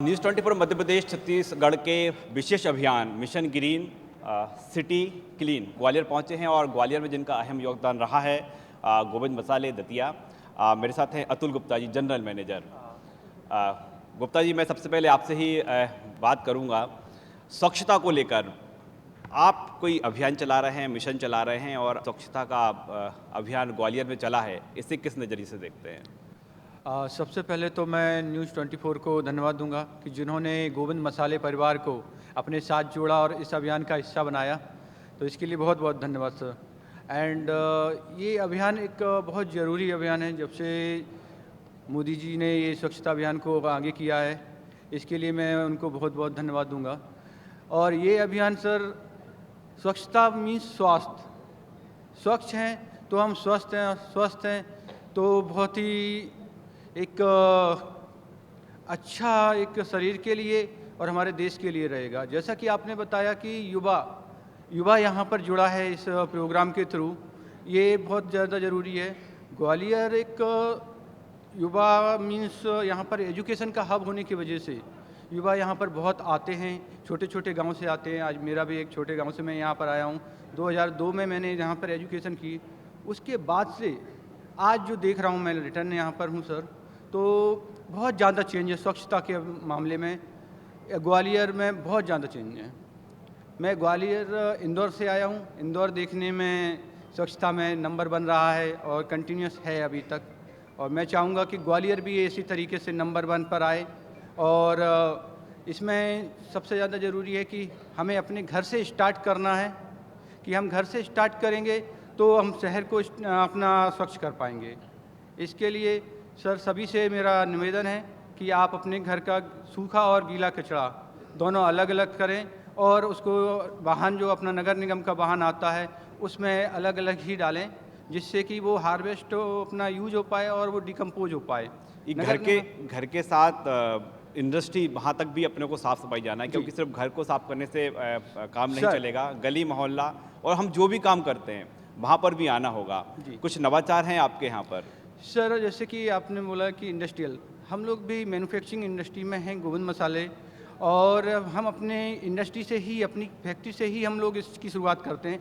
News 24 Madhya Pradesh Chhattisgarh के विशेष अभियान mission green city clean Gwalior पहुंचे हैं और ग्वालियर में जिनका अहम योगदान रहा है गोविंद मसाले दतिया। मेरे साथ हैं अतुल गुप्ता जी, जनरल मैनेजर। गुप्ता जी, मैं सबसे पहले आपसे ही बात करूंगा, स्वच्छता को लेकर आप कोई अभियान चला रहे हैं, मिशन चला रहे हैं और स्वच्छता का अभियान ग्वालियर में चला है, इसे किस नज़रिए से देखते हैं? सबसे पहले तो मैं न्यूज़ 24 को धन्यवाद दूंगा कि जिन्होंने गोविंद मसाले परिवार को अपने साथ जोड़ा और इस अभियान का हिस्सा बनाया, तो इसके लिए बहुत बहुत धन्यवाद सर। एंड ये अभियान एक बहुत ज़रूरी अभियान है। जब से मोदी जी ने ये स्वच्छता अभियान को आगे किया है, इसके लिए मैं उनको बहुत बहुत धन्यवाद दूंगा। और ये अभियान सर, स्वच्छता मीन्स स्वास्थ्य, स्वच्छ हैं तो हम स्वस्थ हैं, स्वस्थ हैं तो बहुत ही एक अच्छा एक शरीर के लिए और हमारे देश के लिए रहेगा। जैसा कि आपने बताया कि युवा यहाँ पर जुड़ा है इस प्रोग्राम के थ्रू, ये बहुत ज़्यादा ज़रूरी है। ग्वालियर एक युवा मीन्स यहाँ पर एजुकेशन का हब होने की वजह से युवा यहाँ पर बहुत आते हैं, छोटे छोटे गांव से आते हैं। आज मेरा भी एक छोटे गांव से मैं यहाँ पर आया हूँ। 2002 में मैंने यहाँ पर एजुकेशन की। उसके बाद से आज जो देख रहा हूँ, मैं रिटर्न यहाँ पर हूँ सर, तो बहुत ज़्यादा चेंज है स्वच्छता के मामले में। ग्वालियर में बहुत ज़्यादा चेंज है। मैं ग्वालियर इंदौर से आया हूँ। इंदौर देखने में स्वच्छता में नंबर 1 रहा है और कंटिन्यूस है अभी तक, और मैं चाहूँगा कि ग्वालियर भी इसी तरीके से नंबर 1 पर आए। और इसमें सबसे ज़्यादा ज़रूरी है कि हमें अपने घर से स्टार्ट करना है, कि हम घर से स्टार्ट करेंगे तो हम शहर को अपना स्वच्छ कर पाएंगे। इसके लिए सर सभी से मेरा निवेदन है कि आप अपने घर का सूखा और गीला कचरा दोनों अलग अलग करें, और उसको वाहन जो अपना नगर निगम का वाहन आता है उसमें अलग अलग ही डालें, जिससे कि वो हार्वेस्ट अपना यूज हो पाए और वो डिकम्पोज हो पाए। घर के साथ इंडस्ट्री वहाँ तक भी अपने को साफ सफाई जाना है, क्योंकि सिर्फ घर को साफ करने से काम नहीं चलेगा। गली मोहल्ला और हम जो भी काम करते हैं वहाँ पर भी आना होगा। कुछ नवाचार हैं आपके यहाँ पर? सर जैसे कि आपने बोला कि इंडस्ट्रियल, हम लोग भी मैन्युफैक्चरिंग इंडस्ट्री में हैं गोविंद मसाले, और हम अपने इंडस्ट्री से ही, अपनी फैक्ट्री से ही हम लोग इसकी शुरुआत करते हैं।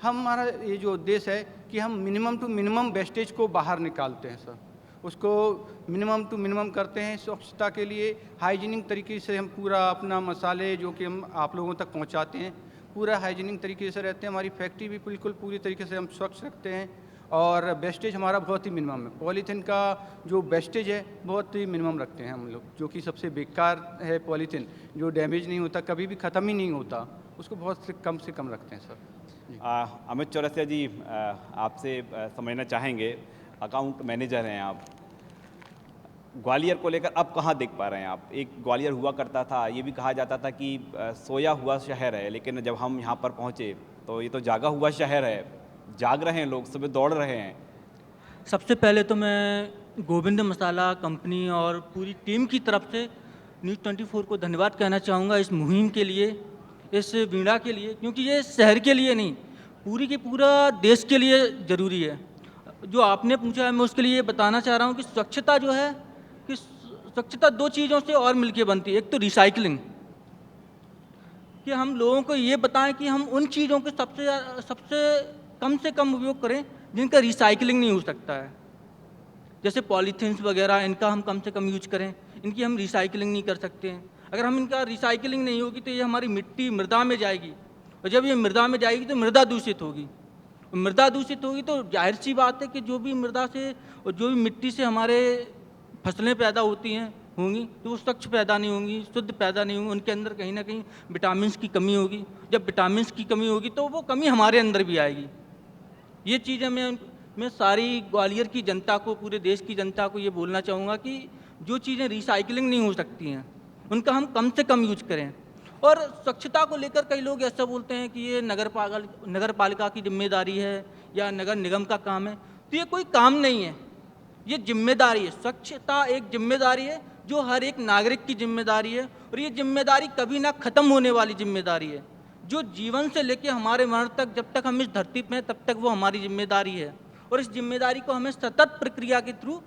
हमारा ये जो उद्देश्य है कि हम मिनिमम टू मिनिमम वेस्टेज को बाहर निकालते हैं सर, उसको मिनिमम टू मिनिमम करते हैं। स्वच्छता के लिए हाइजीनिक तरीके से हम पूरा अपना मसाले जो कि हम आप लोगों तक पहुंचाते हैं, पूरा हाइजीनिक तरीके से रहते हैं। हमारी फैक्ट्री भी बिल्कुल पूरी तरीके से हम स्वच्छ रखते हैं, और वेस्टेज हमारा बहुत ही मिनिमम है। पॉलीथीन का जो वेस्टेज है बहुत ही मिनिमम रखते हैं हम लोग, जो कि सबसे बेकार है पॉलीथीन, जो डैमेज नहीं होता, कभी भी ख़त्म ही नहीं होता, उसको बहुत से कम रखते हैं सर। अमित चौरसिया जी, आपसे समझना चाहेंगे, अकाउंट मैनेजर हैं आप, ग्वालियर को लेकर अब कहाँ देख पा रहे हैं आप? एक ग्वालियर हुआ करता था, ये भी कहा जाता था कि सोया हुआ शहर है, लेकिन जब हम यहाँ पर पहुँचे तो ये तो जागा हुआ शहर है, जाग रहे हैं लोग, सुबह दौड़ रहे हैं। सबसे पहले तो मैं गोविंद मसाला कंपनी और पूरी टीम की तरफ से न्यूज़ 24 को धन्यवाद कहना चाहूँगा इस मुहिम के लिए, इस वीणा के लिए, क्योंकि ये शहर के लिए नहीं, पूरी के पूरा देश के लिए ज़रूरी है। जो आपने पूछा है मैं उसके लिए बताना चाह रहा हूँ कि स्वच्छता जो है, कि स्वच्छता 2 चीज़ों से और मिलके बनती है। एक तो रिसाइकलिंग, कि हम लोगों को ये बताएं कि हम उन चीज़ों के सबसे कम से कम उपयोग करें जिनका रिसाइकलिंग नहीं हो सकता है। जैसे पॉलीथीन्स वगैरह, इनका हम कम से कम यूज करें, इनकी हम रिसाइकलिंग नहीं कर सकते हैं। अगर हम इनका रिसाइकलिंग नहीं होगी तो ये हमारी मिट्टी मृदा में जाएगी, और जब ये मृदा में जाएगी तो मृदा दूषित होगी। मृदा दूषित होगी तो जाहिर सी बात है कि जो भी मृदा से और जो भी मिट्टी से हमारे फसलें पैदा होती हैं होंगी तो वो स्वच्छ पैदा नहीं होंगी, शुद्ध पैदा नहीं होंगी, उनके अंदर कहीं ना कहीं विटामिन्स की कमी होगी। जब विटामिन्स की कमी होगी तो वो कमी हमारे अंदर भी आएगी। ये चीज़ें मैं सारी ग्वालियर की जनता को, पूरे देश की जनता को ये बोलना चाहूँगा कि जो चीज़ें रिसाइकलिंग नहीं हो सकती हैं उनका हम कम से कम यूज करें। और स्वच्छता को लेकर कई लोग ऐसा बोलते हैं कि ये नगर पालिका की जिम्मेदारी है या नगर निगम का काम है, तो ये कोई काम नहीं है, ये जिम्मेदारी है। स्वच्छता एक जिम्मेदारी है जो हर एक नागरिक की जिम्मेदारी है, और ये जिम्मेदारी कभी ना ख़त्म होने वाली जिम्मेदारी है, जो जीवन से लेकर हमारे मरण तक, जब तक हम इस धरती पे हैं तब तक वो हमारी जिम्मेदारी है। और इस जिम्मेदारी को हमें सतत प्रक्रिया के थ्रू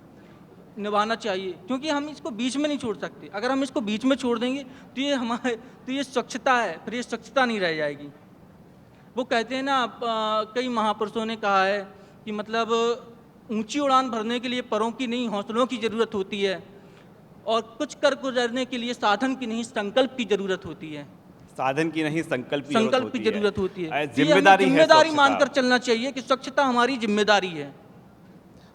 निभाना चाहिए, क्योंकि हम इसको बीच में नहीं छोड़ सकते। अगर हम इसको बीच में छोड़ देंगे तो ये स्वच्छता है, फिर ये स्वच्छता नहीं रह जाएगी। वो कहते हैं ना, कई महापुरुषों ने कहा है कि मतलब ऊंची उड़ान भरने के लिए परों की नहीं हौसलों की ज़रूरत होती है, और कुछ कर गुजरने के लिए साधन की नहीं संकल्प की ज़रूरत होती है। साधन की नहीं संकल्प की ज़रूरत होती है। जिम्मेदारी मानकर चलना चाहिए कि स्वच्छता हमारी जिम्मेदारी है।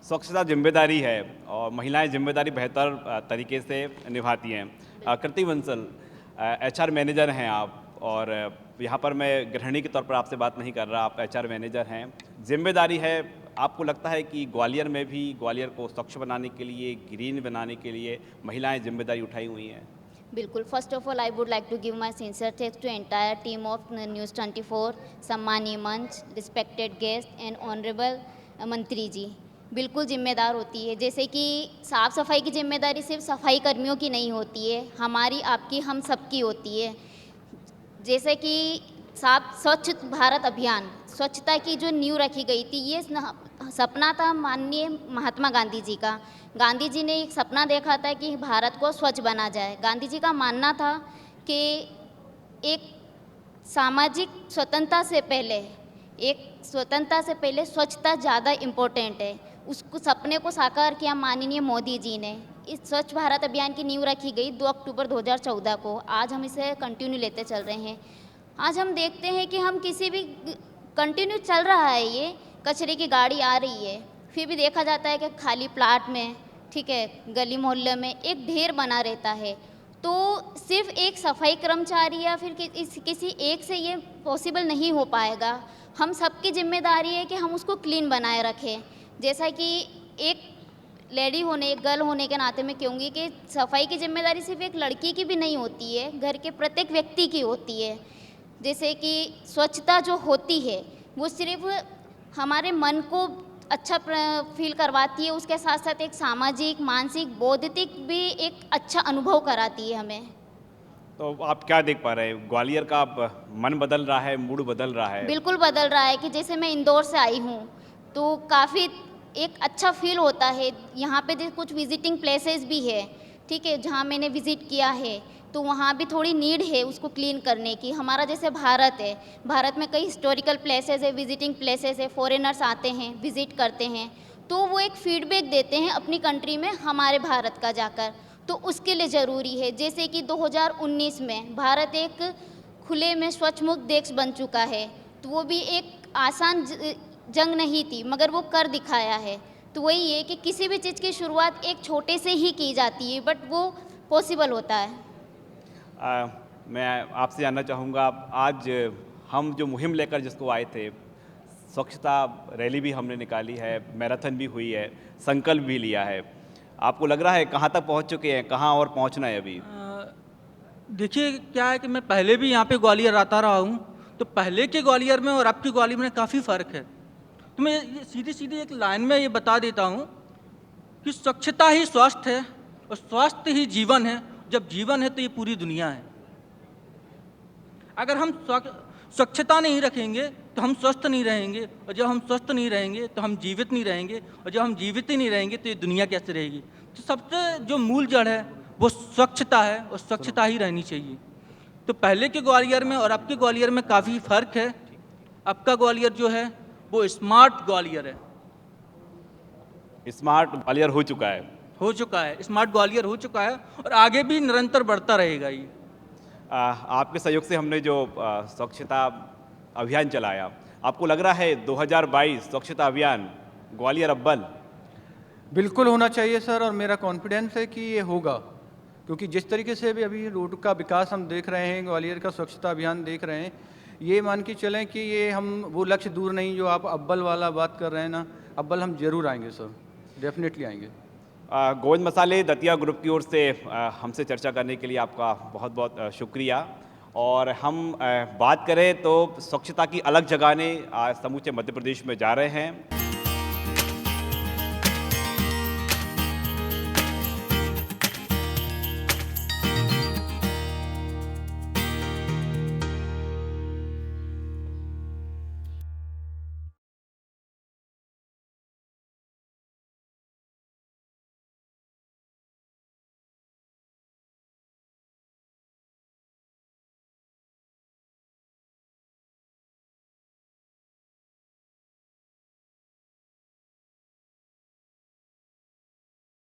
स्वच्छता जिम्मेदारी है और महिलाएं जिम्मेदारी बेहतर तरीके से निभाती हैं। कृति बंसल, HR मैनेजर हैं आप, और यहाँ पर मैं गृहिणी के तौर पर आपसे बात नहीं कर रहा, आप HR मैनेजर हैं। जिम्मेदारी है, आपको लगता है कि ग्वालियर में भी ग्वालियर को स्वच्छ बनाने के लिए, ग्रीन बनाने के लिए महिलाएं जिम्मेदारी उठाई हुई हैं? बिल्कुल। First of all I would like to give my sincere thanks to entire team of news 24, सम्मानीय मंच, रिस्पेक्टेड गेस्ट एंड ऑनरेबल मंत्री जी। बिल्कुल जिम्मेदार होती है। जैसे कि साफ़ सफाई की जिम्मेदारी सिर्फ सफाई कर्मियों की नहीं होती है, हमारी, आपकी, हम सबकी होती है। जैसे कि स्वच्छ भारत अभियान, स्वच्छता की जो नींव रखी गई थी, ये सपना था माननीय महात्मा गांधी जी का। गांधी जी ने एक सपना देखा था कि भारत को स्वच्छ बना जाए। गांधी जी का मानना था कि एक सामाजिक स्वतंत्रता से पहले स्वच्छता ज़्यादा इम्पोर्टेंट है। उसको सपने को साकार किया माननीय मोदी जी ने। इस स्वच्छ भारत अभियान की नींव रखी गई 2 अक्टूबर 2014 को। आज हम इसे कंटिन्यू लेते चल रहे हैं। आज हम देखते हैं कि हम किसी भी कंटिन्यू चल रहा है, ये कचरे की गाड़ी आ रही है, फिर भी देखा जाता है कि खाली प्लाट में, ठीक है, गली मोहल्ले में एक ढेर बना रहता है। तो सिर्फ एक सफाई कर्मचारी या फिर किसी एक से ये पॉसिबल नहीं हो पाएगा। हम सबकी जिम्मेदारी है कि हम उसको क्लीन बनाए रखें। जैसा कि एक लेडी होने, एक गर्ल होने के नाते मैं कहूँगी कि सफाई की जिम्मेदारी सिर्फ एक लड़की की भी नहीं होती है, घर के प्रत्येक व्यक्ति की होती है। जैसे कि स्वच्छता जो होती है वो सिर्फ हमारे मन को अच्छा फील करवाती है, उसके साथ साथ एक सामाजिक, मानसिक, बौद्धिक भी एक अच्छा अनुभव कराती है हमें। तो आप क्या देख पा रहे हैं, ग्वालियर का मन बदल रहा है, मूड बदल रहा है? बिल्कुल बदल रहा है। कि जैसे मैं इंदौर से आई हूँ तो काफ़ी एक अच्छा फील होता है। यहाँ पे कुछ विजिटिंग प्लेसेस भी है, ठीक है, जहाँ मैंने विज़िट किया है, तो वहाँ भी थोड़ी नीड है उसको क्लीन करने की। हमारा जैसे भारत है, भारत में कई हिस्टोरिकल प्लेसेस है, विजिटिंग प्लेसेस है, फॉरेनर्स आते हैं, विज़िट करते हैं, तो वो एक फीडबैक देते हैं अपनी कंट्री में हमारे भारत का जाकर, तो उसके लिए ज़रूरी है। जैसे कि 2019 में भारत एक खुले में स्वच्छ मुक्त देश बन चुका है, तो वो भी एक आसान जंग नहीं थी, मगर वो कर दिखाया है। तो वही है कि किसी भी चीज़ की शुरुआत एक छोटे से ही की जाती है, बट वो पॉसिबल होता है। मैं आपसे जानना चाहूँगा, आज हम जो मुहिम लेकर जिसको आए थे, स्वच्छता रैली भी हमने निकाली है, मैराथन भी हुई है, संकल्प भी लिया है, आपको लग रहा है कहाँ तक पहुँच चुके हैं, कहाँ और पहुँचना है अभी? देखिए, क्या है कि मैं पहले भी यहाँ पे ग्वालियर आता रहा हूँ, तो पहले के ग्वालियर में और अब के ग्वालियर में काफ़ी फ़र्क है। तो मैं ये सीधी एक लाइन में ये बता देता हूँ कि स्वच्छता ही स्वास्थ्य है और स्वास्थ्य ही जीवन है। जब जीवन है तो ये पूरी दुनिया है। अगर हम स्वच्छता नहीं रखेंगे तो हम स्वस्थ नहीं रहेंगे, और जब हम स्वस्थ नहीं रहेंगे तो हम जीवित नहीं रहेंगे, और जब हम जीवित ही नहीं रहेंगे तो ये दुनिया कैसे रहेगी। तो सबसे जो मूल जड़ है वो स्वच्छता है, और स्वच्छता ही रहनी चाहिए। तो पहले के ग्वालियर में और अब के ग्वालियर में काफ़ी फ़र्क है। अब का ग्वालियर जो है वो स्मार्ट ग्वालियर है। स्मार्ट ग्वालियर हो चुका है, स्मार्ट ग्वालियर हो चुका है, और आगे भी निरंतर बढ़ता रहेगा ये। आपके सहयोग से हमने जो स्वच्छता अभियान चलाया, आपको लग रहा है 2022 स्वच्छता अभियान ग्वालियर अव्वल? बिल्कुल होना चाहिए सर, और मेरा कॉन्फिडेंस है कि ये होगा, क्योंकि जिस तरीके से भी अभी रोड का विकास हम देख रहे हैं, ग्वालियर का स्वच्छता अभियान देख रहे हैं, ये मान के चलें कि ये हम वो लक्ष्य दूर नहीं जो आप अव्वल वाला बात कर रहे हैं ना, अव्वल हम जरूर आएंगे सर, डेफिनेटली आएंगे। गोविंद मसाले दतिया ग्रुप की ओर से हमसे चर्चा करने के लिए आपका बहुत बहुत शुक्रिया। और हम बात करें तो स्वच्छता की अलग जगह ने समूचे मध्य प्रदेश में जा रहे हैं।